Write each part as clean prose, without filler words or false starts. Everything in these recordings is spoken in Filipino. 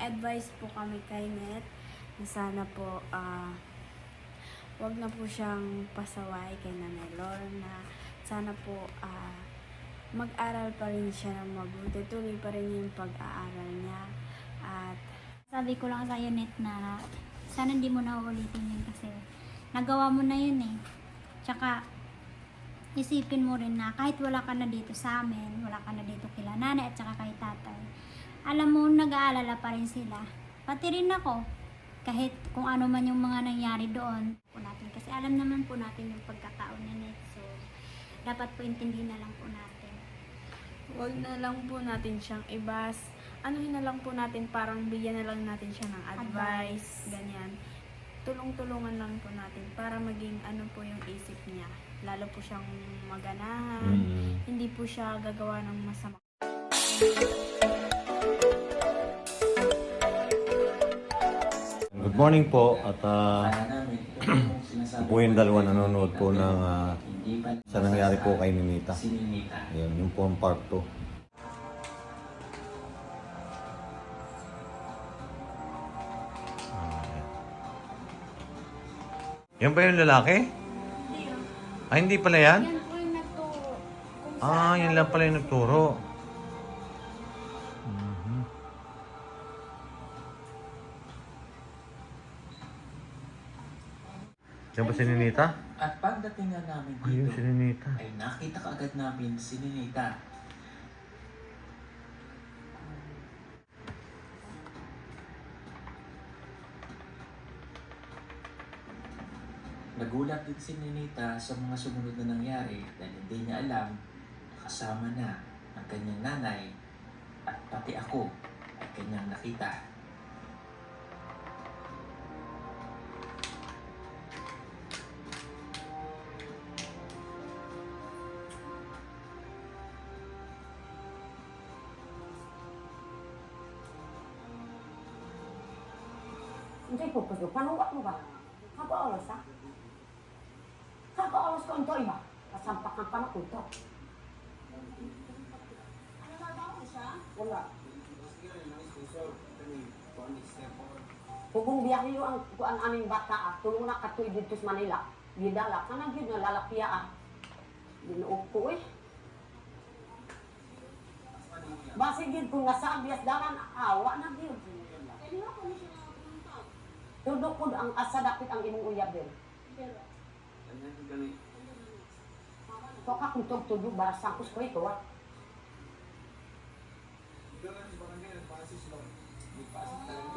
advice po kami kay Net na sana po wag na po siyang pasaway kay Nanay Lorna. Sana po mag-aral pa rin siya ng mabuti. Tuloy pa rin yung pag-aaral niya. At Sabi ko lang sa'yo, Net, na sana hindi mo na uulitin yun kasi nagawa mo na yun eh. Tsaka, isipin mo rin na kahit wala ka na dito sa amin, wala ka na dito kila nanay at saka kay tatay, alam mo, nag-aalala pa rin sila. Pati rin ako, kahit kung ano man yung mga nangyari doon po natin. Kasi alam naman po natin yung pagkatao ni Net. So, dapat po intindihin na lang po natin. wag na lang po natin siyang ibas. Anuhin na lang po natin, parang bigyan na lang natin siya ng advice. Ganyan. Tulong-tulungan lang po natin para maging ano po yung isip niya. Lalo po siyang maganahan. Hindi po siya gagawa ng masama. Good morning po at po yung dalawa nanonood po ng sa nangyari po kay Ninita. Ayan, yung po ang part 2. Yan ba yung lalaki? Ay, hindi pala yan? Yan po yung nagturo. Yan lang pala yung nagturo. Yan ba si Ninita? At pagdating nga namin Ayun, dito, si Ninita. ay nakita kaagad namin si Ninita. Nagulat din si Ninita sa mga sumunod na nangyari dahil hindi niya alam na kasama na ang kanyang nanay at pati ako ay kanyang nakita. Hindi po ko panuwat mo ba? Kago oras ha? Kago oras ko ito iba. Kasampakan pa na ko ito. Ano na ba mo siya? Wala. Kung biyahe yung ang aming bata tulong na katuy dito sa Manila. Gidala, kanang yun na lalapia Binuog ko eh. Basigid kung nasabi as daran, awa na yun. Tudok ko ang asa dapit ang imong uyab din. Ito ka kung tudok para sangkos ko ito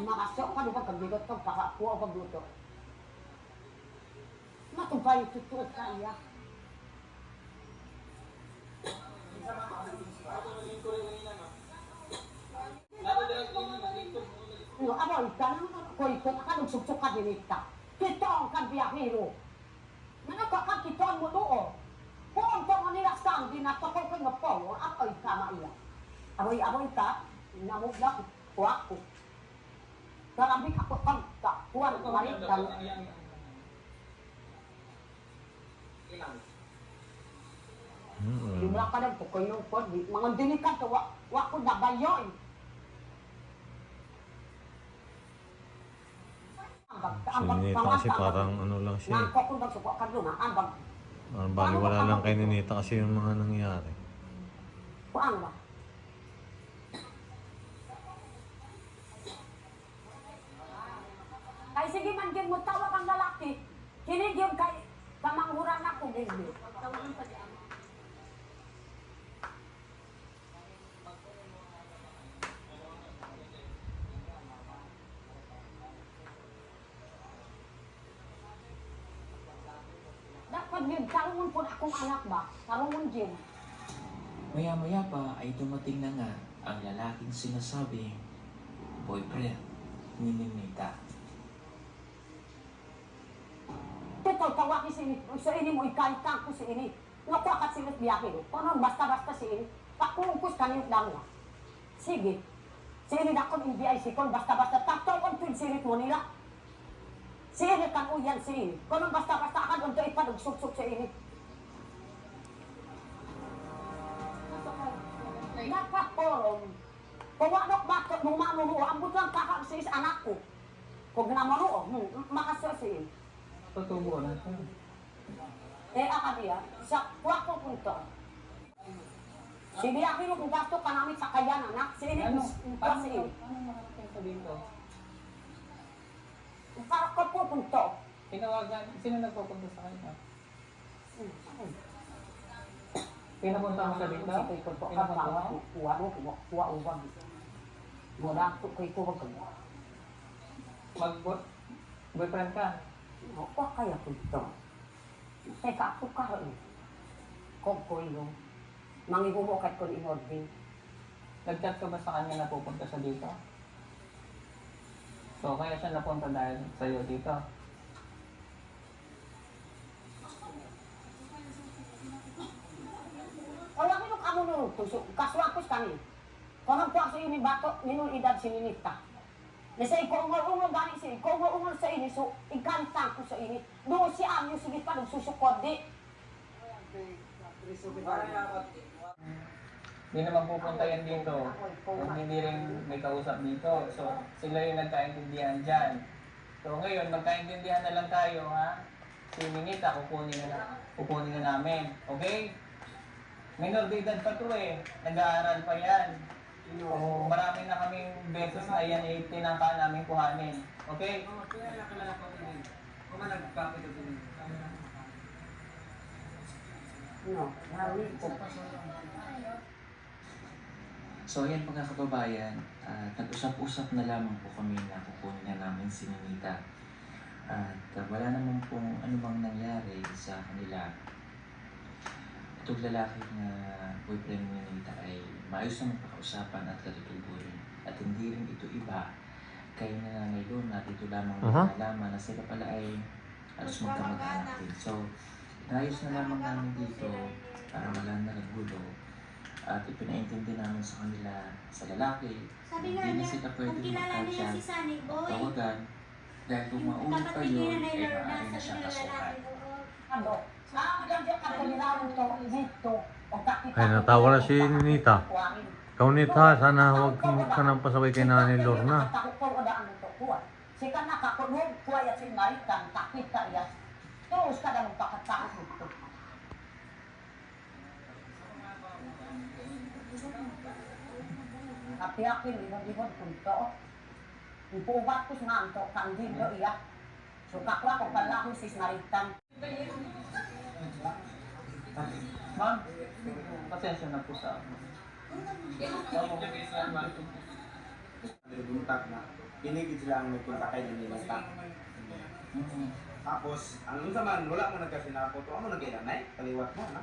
Makasok ka doon pagkabigot ko, pakakuha o pagluto. Matumpay, tutuot ka iya. Aba, ika naman ko ito, nakalugsugsog ka din ita. Kito ang kabiyahiro. Nanagkakakitoan mo doon. Kung ang ito manilas ka, ang dinatokol ko na po, ako ika maiya. Aboy-aboy ka, namugla ko, kuha ko. Karabing ako kang kuha ko malit ka. Dimula ka lang po ko yung pod, mga dinikat, wak ko nabayoy. Si Ninita kasi parang ano lang siya eh. Baliwala lang kay Ninita kasi yung mga nangyari. Kuang ba? Ay sige man gyud mo tawag ang lalaki. Kini gyud kay kamanghuran ako gyud. Tawagan pa diyan. Dapat gyud karungon pud akong anak ba? Karungon gyud. Maya-maya pa ay dumating na nga ang lalaking sinasabing boyfriend ni Ninita. Ito, tawaki sa ini mo, ikaitang ko sa ini. Nga kwa kat sinit biyahe. Paano basta-basta si ini? Pakungkos kaniyot lang nga. Sige. Si ini dakon in BIC kon basta-basta. Taktawan ko yung sinit mo nila. Si ini kan uyan si ini. Kung basta-basta akan unto ipadugsuk-suk sa ini. Napakoron. Kung wala bakit mong manunuwa, ambot lang Kung naman makasusin. Tutubo na ito. Akadiya, sa kwarto ko ito. Siniyakin mo kung gasto ka namin sa kaya anak. Sinip mo kasi. Ito dito. Para ka po punto. Tinawagan, sino nagpupunta sa kanya? Pinapunta mo sa dito? Pinapunta mo? Kuha uwag. Wala ko kay kuwag ka. Boyfriend ka? Ako kaya ko ito. Teka ako ka rin. Kung ko yun. Mangihumukad ko ni Nordin. Nag-chat ka ba sa kanya na pupunta siya dito? So, kaya siya napunta dahil sa'yo dito? Wala ko yung amo nung kaswapos kami. Kung ang puwak sa iyo ni Bato, minun edad sininita. Nasa ikaw-ungol gani siya, ikaw-ungol sa ini, so ikantang ko sa ini. Doon si Amyo, sige pa, nagsusukod di. Hindi naman pupunta yan dito. Kung hindi rin may kausap dito. So, sila yung nagkaintindihan dyan. So, ngayon, magkaintindihan na lang tayo, ha? Si Ninita, kukunin na namin. Okay? Minor de edad pa to eh. Nag-aaral pa yan. So, marami na kaming beses na yan tinangka namin kuhanin. Okay? No, narinig ko. So ayan mga kababayan, nag-usap-usap na lamang po kami na kukunin na namin si Ninita. At wala naman pong anumang nangyari sa kanila. Itong lalaki na boyfriend ni Ninita ay maayos na magpakausapan at katutuburin. At hindi rin ito iba kay Nanay Lorna. Dito lamang nalaman na sila pala ay halos magkamag-anak din. So, naayos na lamang namin dito para wala na naggulo. At ipinaintindi namin sa kanila sa lalaki. Sabi nga Hindi na niya, sila kung pwede kilala niya magkachat si Sunny o Boy, tawagan. Dahil kung maulit pa kapatid niya yun, na ay Lorna, maaari na sabi siyang ng kasuhan. lalaki ko. Ano? Diyan ka kanilang to, dito. Ay, natawa na si Ninita. Ikaw Nita, sana huwag ka nang pasaway kay Nanay Lorna. Sika nakakulog, kuya si Marikan, takit ka iya. Terus ka daw pakataas ito. Kapiakin, libon-libon punto. Ipubat ko si Manto, kandin do iya. So kakwa ko pala ko si Marikan. Ma'am, pasensya na po sa ako. Buntak na pinigid sila ang nagpunta kay Ninita. Tapos, ang unsa man wala mo nagkasinapo to, amo nagkailanay, kaliwat mo na.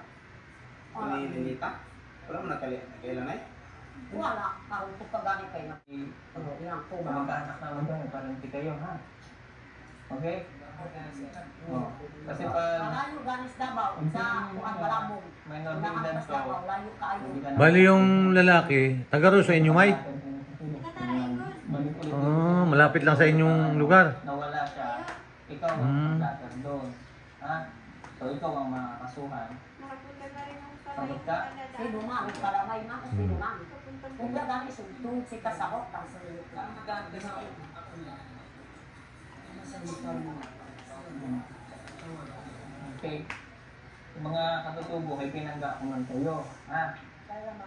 Ni Ninita, wala mo nagkailanay. Wala, karon ko pagani kay na. Ano ilang ko ba? Kamag-anak naman doon, parang hindi kayo, ha? Okay? Oh. Kasi pag Malayo ganis Davao sa kuan Balabong. minor de edad Nakakas ko, Davao, layo kaayo. hindi ka na... Bali yung lalaki, taga ro sa inyo, May? Malapit lang sa inyong lugar. Nawala siya, ikaw ang maglatar doon. Ha? So ikaw ang makakasuhan. Sagot ka? Si Dumami para may mga si Dumami. Kung gagani sugtong si kasahot ang sulit. Okay. Yung mga katutubo kay pinangga ko man kayo. Ha?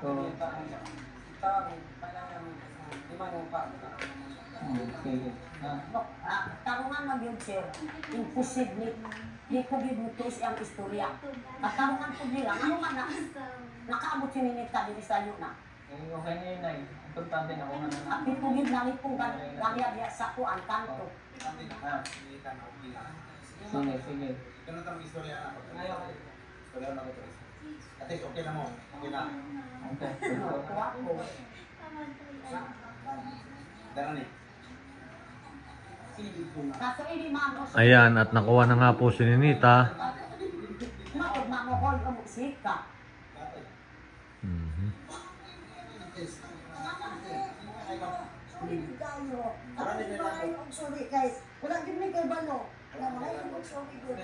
So, sige. Ha? Tarungan mag yun sir. Imposible. Di ko gibuto siyang istorya. Tarungan ko nila. Ano man na? Nakaabot si Ninita din sa iyo na. Eh, okay na yun ay. Importante na kung ano na. At pitugid na rin kung ganyag sa kuan kanto. Ha? Sige, sige. Ganun ang istorya na ako. Istorya na ako. At least okay na mo. Okay na. Okay. Kuha ko. Daran eh. Kaso ini mamo. Ayan, at nakuha na nga po si Ninita. Maod mamohol ang musika. Mhm. Sorry guys, wala din may kay balo. Wala mga yung sorry good.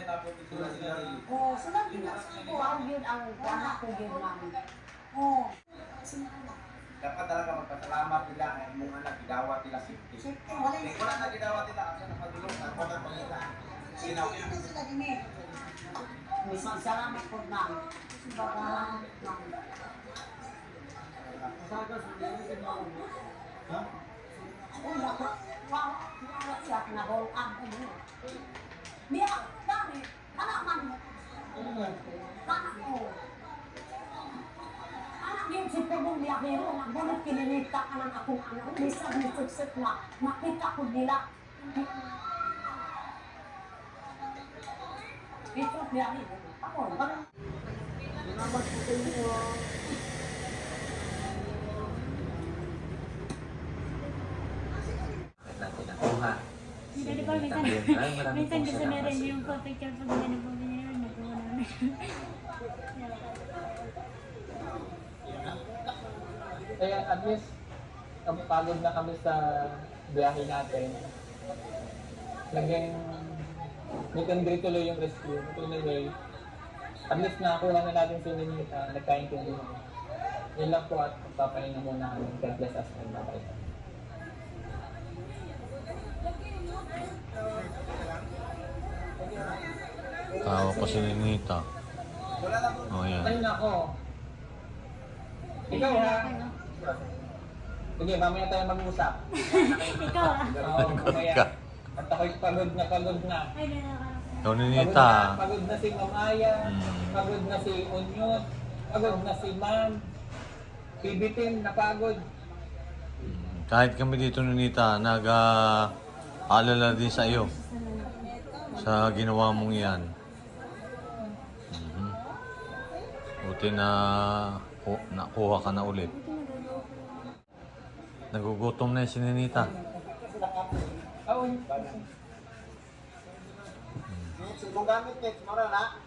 Oh, sunod din ako ko. Kuha yun ang anak ko yun mami. Oh. Dapat talaga magpasalamat nila ang mong anak, gidawat nila safety. Siyempre, wala Eh, wala na gidawat nila kasi nakadulong na ako ng pangita. Sinaw. Siyempre, sila din eh. Misang salamat po na. Baka, siya kinabol ang ano. Niya, dami, anak man. Anak ko. Anak yun si Pagong niya, pero nagbunot kininita ka ng akong anak. Misang nisuksik na, makita ko nila. Ito niya rin. Ako, parang salamat po sa inyo. At natin nakuha. Hindi ko minsan, minsan gusto na rin yung picture pag ganun po ganyan, nagawa namin. Kaya at least, pagod na kami sa biyahe natin. Naging meet and greet tuloy yung rescue. Tuloy, at least nakuha na natin si Ninita, nagkaintindi na. Yun lang po at papahinga muna kami. God bless us and bye-bye. Tawa pa si Ninita. Oh, yan. Ayun ako. Ikaw ha? Sige, mamaya tayo mag-usap. Ikaw ah. Oo, mamaya. At ako'y pagod na pagod na. Ay, nakakarapat. Ikaw, Ninita. Pagod na si Mamaya, Mm. pagod na si Onyot, pagod na si Ma'am. Bibitin, napagod. Kahit kami dito, Ninita, nag-aalala din sa iyo. Sa ginawa mong yan. Mhm. Buti na nakuha ka na ulit. Nagugutom na yung si Ninita. Oo. Mong gamit niya, tomorrow na.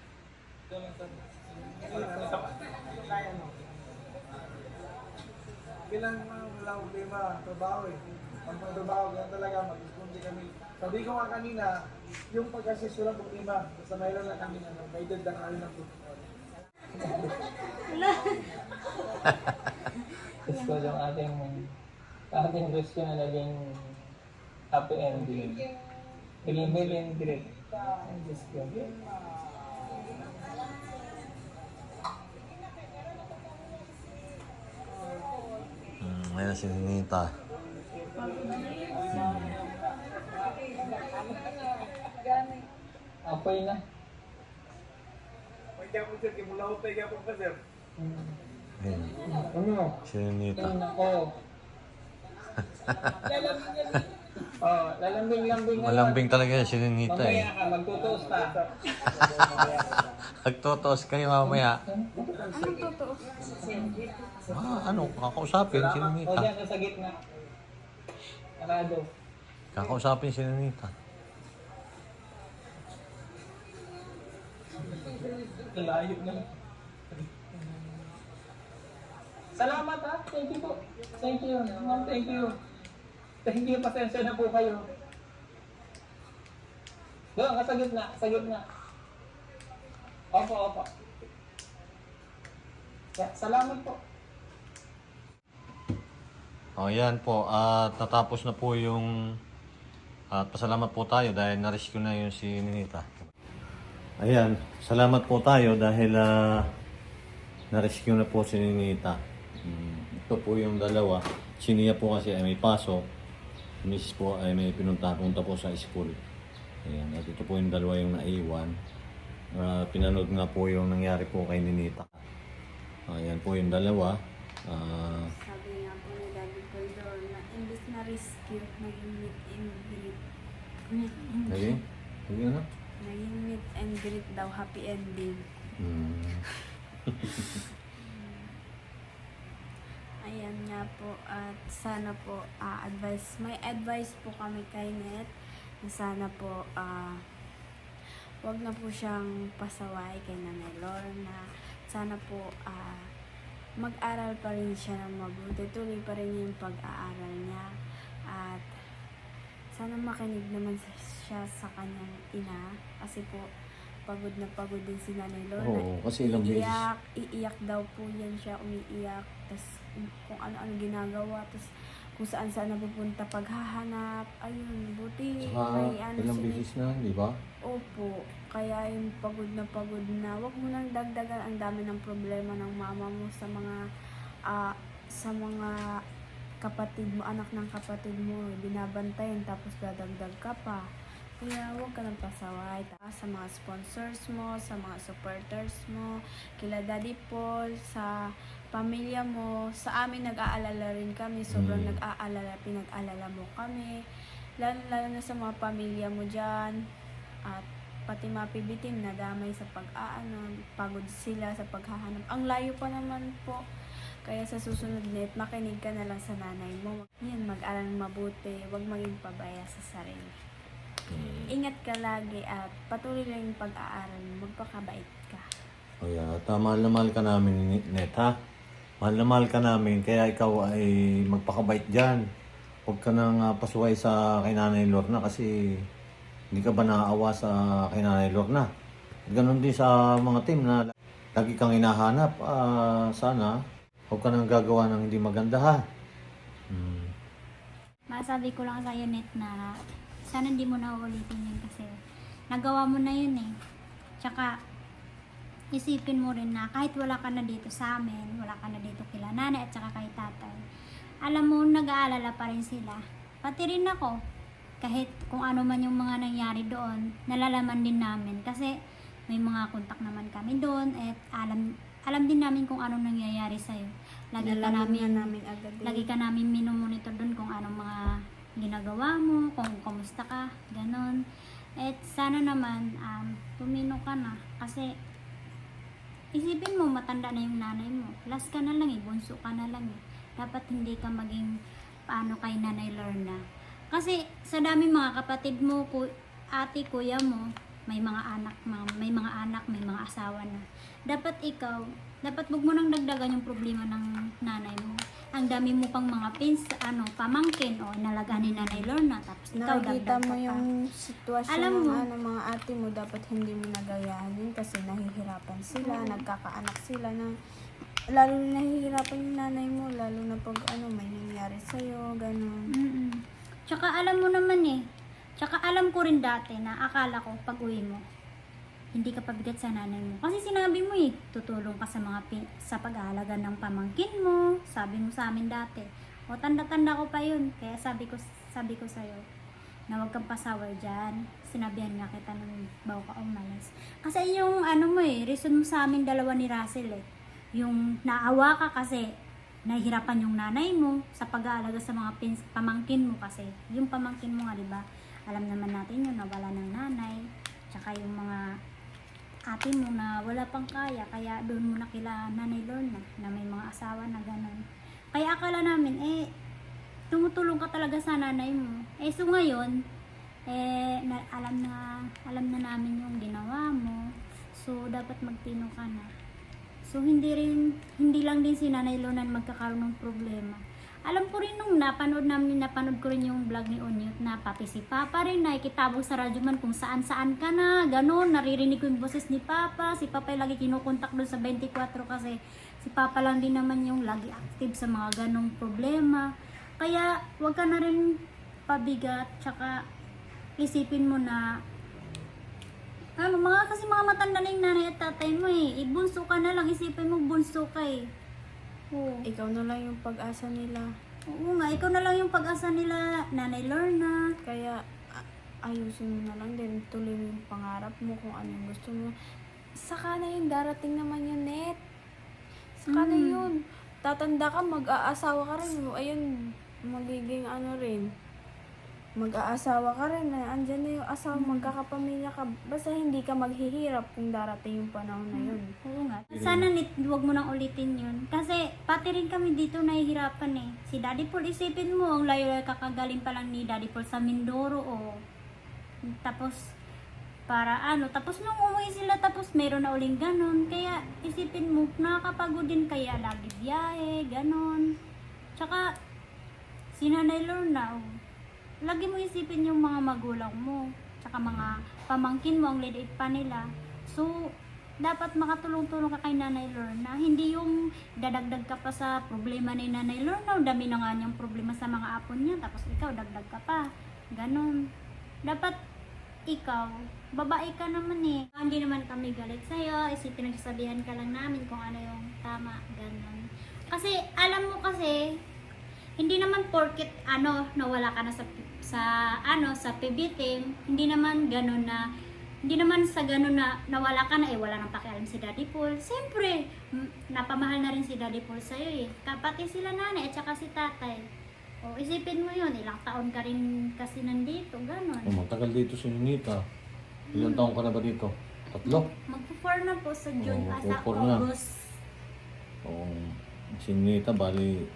Bilang wala problema, trabaho eh. Pag trabaho, ganyan talaga, mag-responde kami. Sabi ko nga kanina, yung pag-assist walang problema. Basta mayroon lang kami, guided lang kami ng protocol. Gusto yung ating rescue na naging happy ending. Naging million great. Ang Diyos ko. Ayan si Ninita. Apoy na. Pagkaya po sir, kimula ko tayo po pa sir. Ayan. Ano? Si Ninita. Ay, nako. Oh, lalambing-lambing na Malambing talaga yan si Ninita eh. Mamaya ka, magtutuos ta. Nagtotoos kayo mamaya. Anong totoo? Ano, kakausapin si O Ninita. diyan ka sa gitna. Arado. Kakausapin si Ninita. Layo na. Salamat ha. Thank you po. Thank you. Ma'am, thank you. Thank you. Pasensya na po kayo. Doon ka sa gitna. Sa gitna. Opo, opo. Salamat po. O yan po, at natapos na po yung at pasalamat po tayo dahil na-rescue na yung si Ninita. Ayan, salamat po tayo dahil na-rescue na po si Ninita. Ito po yung dalawa. Si Nia po kasi ay may pasok. Si Miss po ay may punta po sa school. Ayan, at ito po yung dalawa yung naiwan. Pinanood nga po yung nangyari po kay Ninita. Ayan po yung dalawa. Sabi nga po ni Daddy Coldor na imbis na rescue, naging meet and greet. Naging? Naging ano? Naging meet and greet daw, happy ending. Ayan nga po, at sana po may advice po kami kay Net na sana po wag na po siyang pasaway kay Nanay Lorna. Sana po mag-aral pa rin siya ng mabuti, tuloy pa rin yung pag-aaral niya, at sana makinig naman siya sa kanyang ina kasi po na pagod din si Nanay Lorna. Oo, kasi ilang beses. Iiyak daw po yan siya, umiiyak. Tapos kung ano-ano ginagawa. Tapos kung saan-saan napupunta paghahanap. Ayun, buti Saka may ano ilang sila. beses na, di ba? Opo, kaya yung pagod na pagod na. Huwag mo nang dagdagan ang dami ng problema ng mama mo sa mga kapatid mo, anak ng kapatid mo. Binabantayan tapos dadagdag ka pa. Kaya huwag ka nang pasaway. Sa mga sponsors mo, sa mga supporters mo, kila Daddy Paul, sa pamilya mo, sa amin nag-aalala rin kami. Sobrang nag-aalala, pinag-alala mo kami. Lalo na sa mga pamilya mo dyan. At pati mga pibitim na damay sa pagod sila sa paghahanap. Ang layo pa naman po. Kaya sa susunod net, makinig ka na lang sa nanay mo. Yan, mag-aral mabuti. Huwag maging pabaya sa sarili. Ingat ka lagi at patuloy lang yung pag-aaral mo. Magpakabait ka. Kaya mahal na mahal ka namin, Net, ha? Mahal na mahal ka namin, kaya ikaw ay magpakabait dyan. Huwag ka nang pasuway sa kay Nanay Lorna kasi hindi ka ba naaawa sa kay Nanay Lorna? Ganon din sa mga team na lagi kang hinahanap. Sana huwag ka nang gagawa ng hindi maganda, ha? Masabi ko lang sa'yo, Net, na sana hindi mo na uulitin yun kasi nagawa mo na yun eh. Tsaka, isipin mo rin na kahit wala ka na dito sa amin, wala ka na dito kila nanay at saka kay tatay, alam mo, nag-aalala pa rin sila. Pati rin ako, kahit kung ano man yung mga nangyari doon, nalalaman din namin kasi may mga kontak naman kami doon at alam din namin kung ano nangyayari sa'yo. Lagi ka namin minumonitor doon kung anong mga ginagawa mo, kung kumusta ka, ganon. At sana naman, tumino ka na. Kasi, isipin mo, matanda na yung nanay mo. Last ka na lang bunso ka na lang Dapat hindi ka maging paano kay Nanay Lorna. Kasi, sa dami mga kapatid mo, ate, kuya mo, may mga anak, may mga asawa na. Dapat wag mo nang dagdagan yung problema ng nanay mo. Ang dami mo pang mga pamangkin o nalaga ni Nanay Lorna, tapos ikaw Nakikita dagdag mo ka pa. yung sitwasyon Alam ng mo. mga ate mo, dapat hindi mo nagayahan yun kasi nahihirapan sila, nagkakaanak sila na lalo na nahihirapan yung nanay mo, lalo na pag may nangyari sa'yo, gano'n. Tsaka alam mo naman tsaka alam ko rin dati na akala ko pag uwi mo, hindi ka pabigat sa nanay mo. Kasi sinabi mo tutulong ka sa sa pag-aalaga ng pamangkin mo. Sabi mo sa amin dati. O tanda-tanda ko pa yun. Kaya sabi ko sa'yo na huwag kang pasaway dyan. Sinabihan nga kita nung bago ka umalis. Kasi yung reason mo sa amin dalawa ni Russell yung naawa ka kasi nahihirapan yung nanay mo sa pag-aalaga sa mga pamangkin mo kasi yung pamangkin mo nga, di ba? Alam naman natin yun, nawala ng nanay. Tsaka yung mga ate mo na wala pang kaya doon mo na kila Nanay Lorna na may mga asawa na gano'n. Kaya akala namin, tumutulong ka talaga sa nanay mo. So ngayon, alam na namin yung ginawa mo. So, dapat magtino ka na. So, hindi lang din si Nanay Lorna magkakaroon ng problema. Alam ko rin nung napanood ko rin yung vlog ni Onyot na pati si Papa rin nakikitabog sa radyo man kung saan-saan ka na, gano'n, naririnig ko yung boses ni Papa. Si Papa ay lagi kinukontak doon sa 24 kasi si Papa lang din naman yung lagi active sa mga ganong problema. Kaya, wag ka na rin pabigat, tsaka isipin mo na kasi mga matanda na yung nanay at tatay mo ibunso ka na lang, isipin mo bunso ka Oo. Ikaw na lang yung pag-asa nila. Oo nga, ikaw na lang yung pag-asa nila, Nanay Lorna. Kaya ayusin mo na lang din, tuloy mo yung pangarap mo kung ano yung gusto mo. Saka na yun, darating naman yun, Net. Saka na yun. Tatanda ka, mag-aasawa ka rin. Ayun, magiging rin. Mag-aasawa ka rin. Andyan na yung asawa, magkakapamilya ka. Basta hindi ka maghihirap kung darating yung panahon na yun. Oo nga. Sana huwag mo nang ulitin yun. Kasi pati rin kami dito nahihirapan Si Daddy Paul, isipin mo, ang layo kakagaling pa lang ni Daddy Paul sa Mindoro Tapos, tapos nung umuwi sila, tapos meron na uling ganon. Kaya isipin mo, nakakapagod din kaya lagi biyahe, ganon. Tsaka, si Nanay Lorna, lagi mo isipin yung mga magulang mo, tsaka mga pamangkin mo, ang liit pa nila. So, dapat makatulong-tulong ka kay Nanay Lorna. Hindi yung dadagdag ka pa sa problema ni Nanay Lorna. Ang dami na nga niyang problema sa mga apo niya. Tapos ikaw, dagdag ka pa. Ganon. Dapat ikaw, babae ka naman eh. Hindi naman kami galit sa'yo. Isipin, nagsasabihan ka lang namin kung ano yung tama. Ganon. Kasi, alam mo kasi, hindi naman porket nawala ka na sa PB team, hindi naman ganun na nawala ka na wala nang pakialam si Daddy Paul. Siyempre, napamahal na rin si Daddy Paul sa'yo eh. Kapati sila nanay at saka si tatay. O, isipin mo yun, ilang taon ka rin kasi nandito, ganun. Matagal dito si Ninita. Ilang taon ka na ba dito? 3? Magpo-4 na po sa June, Oo, sa magpo-4 na. August. Oo. Si Ninita, bali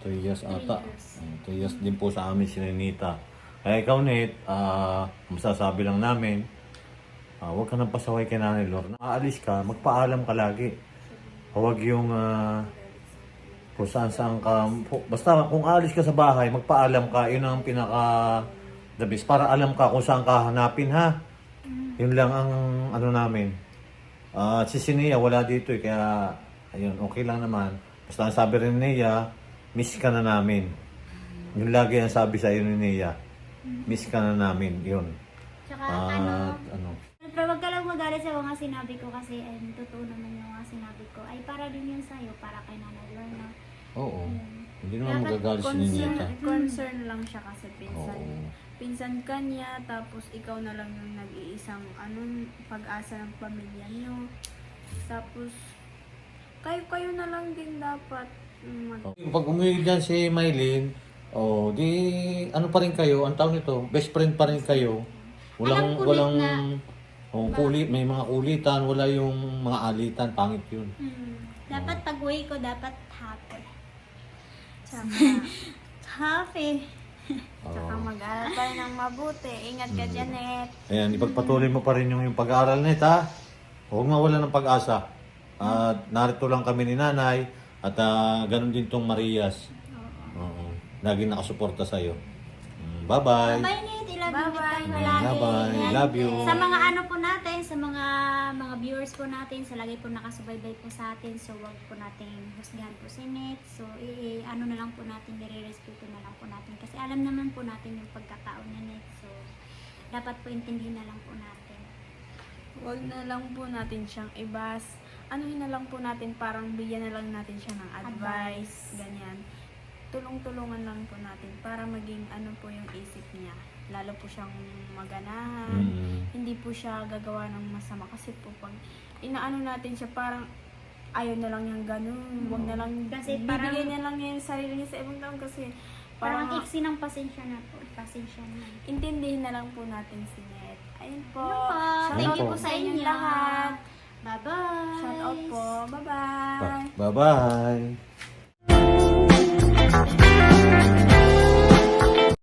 3 years 3 ata. years. 3 years din po sa amin si Ninita. Kaya ikaw, Net, masasabi lang namin, huwag ka nang pasaway kay Nanay Lorna. Aalis ka, magpaalam ka lagi. Huwag yung kung saan ka. Basta kung aalis ka sa bahay, magpaalam ka. Yun ang the best. Para alam ka kung saan ka hanapin, ha? Yun lang ang namin. Si Sinia wala dito eh. Kaya, ayun, okay lang naman. Basta ang sabi rin niya, miss ka na namin. Yun lagi ang sabi sa iyo ni Nia. Miss ka na namin. Yun. Tsaka Ano? Pero wag ka lang magalit sa mga sinabi ko kasi totoo naman yung mga sinabi ko. Ay para din yun sa'yo, para kay Nanay Lorna. Oo. Yun. Hindi naman magagalit si Ninita. Concern lang siya kasi pinsan. Oo. Pinsan ka niya, tapos ikaw na lang yung nag-iisang pag-asa ng pamilya niyo. Tapos, kayo na lang din dapat Pag umuwi dyan si Maylin, di ano pa rin kayo, ang tawag nito, best friend pa rin kayo. Alam, kulit Walang na. kulit, may mga kulitan, wala yung mga alitan, pangit yun. Dapat pag-uwi ko, dapat happy. tsaka, Happy. tsaka mag-aral tayo ng mabuti. Ingat ka, Janet. Ayan, ipagpatuloy mo pa rin yung pag-aaral nito, ha? Huwag mawala ng pag-asa. At narito lang kami ni Nanay at ganun din tong Marias. Oo. Lagi nakasuporta sa'yo. Bye-bye. Bye, Nate. I love you. Bye-bye. Bye-bye. Yan. Love you. Sa mga po natin, sa mga viewers po natin, sa lagi po nakasubaybay po sa atin. So, wag po natin husgahan po si Nate. So, na lang po natin, nire-respeto na lang po natin. Kasi alam naman po natin yung pagkatao ni Nate. So, dapat po intindihin na lang po natin. Huwag na lang po natin siyang ibas. Anuhin na lang po natin, parang bigyan na lang natin siya ng advice. Ganyan. Tulong-tulungan lang po natin para maging po yung isip niya. Lalo po siyang maganahan. Hindi po siya gagawa ng masama. Kasi po pag inaano natin siya, parang ayaw na lang niyang ganun. Huwag na lang, Kasi bibigyan niya lang niya yung sarili niya sa ibang tao kasi Parang iksi ng pasensya na po. Pasensya na. intindihin na lang po natin si Net. Ayun po. Ano po? Shout Thank out you po po sa sa inyong inyo. lahat. Bye-bye. Shout out po. Bye-bye. Bye-bye.